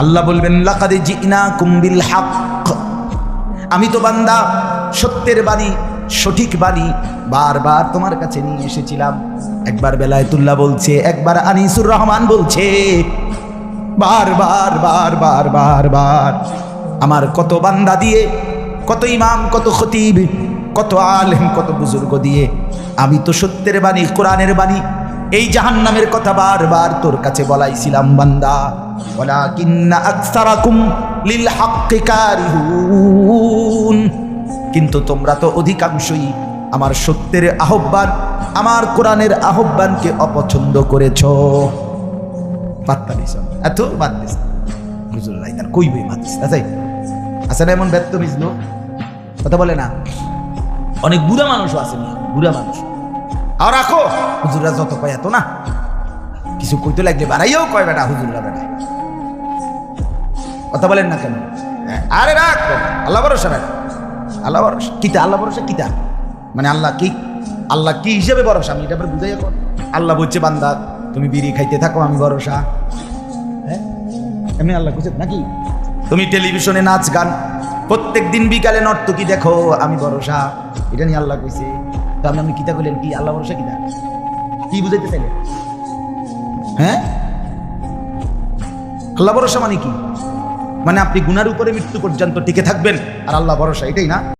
আল্লাহ বলবেন লাকাদ জিনাকুম বিল হক, আমি তো বান্দা সত্যের বাণী, সঠিক বাণী বারবার তোমার কাছে নিয়ে এসেছিলাম। একবার বেলায়েতুল্লাহ বলছে, একবার আনিসুর রহমান বলছে, বারবার বারবার বারবার আমার কত বান্দা দিয়ে, কত ইমাম, কত খতিব, কত আলেম, কত বুজুর্গ দিয়ে আমি তো সত্যের বাণী, কোরআনের বাণী, এই জাহান্নামের কথা বারবার তোর কাছে বলাইছিলাম বান্দা। ওয়ালাকিন্না আকসারাকুম লিল হাক্কি কারিহুন, কিন্তু তোমরা তো অধিকাংশই আমার সত্যের আহ্বান, আমার কোরআনের আহ্বানকে অপছন্দ করেছো। পাত্তা দিছ এত বাদ দিস হুজুরাই তার কইবে মাতিস আচ্ছা আসলে এমন ব্যর্থ মিজলো কথা বলে না। অনেক বুড়া মানুষও আছে, বুড়া মানুষ আর রাখো হুজুরা যত কয় এত না, কিছু কইতে লাগলে বাড়াইও কয় বেটা হুজুররা বেটায় কথা বলেন না কেন? আরে রাখ আল্লাহ ভরসা বেটা, আল্লাহ ভরসা কিতা, আল্লাহ ভরসা কিতা মানে আল্লাহ কি, আল্লাহ কি হিসেবে ভরসা আমি এটা বুঝাই। এখন আল্লাহ বলছে বান্দা তুমি বিড়ি খাইতে থাকো আমি ভরসা, হ্যাঁ এমনি আল্লাহ বুঝেন নাকি? তুমি টেলিভিশনে নাচ গান প্রত্যেক দিন বিকালে নর্তকী দেখো আমি ভরসা, এটা নিয়ে আল্লাহ কইছে। তো আমি কিতা কইলেন কি আল্লাহ ভরসা কিতা কি বুঝাইতে চাইলেন? হ্যাঁ আল্লাহ ভরসা মানে কি? মানে আপনি গুনার উপরে মৃত্যু পর্যন্ত টিকে থাকবেন আর আল্লাহ ভরসা, এটাই না?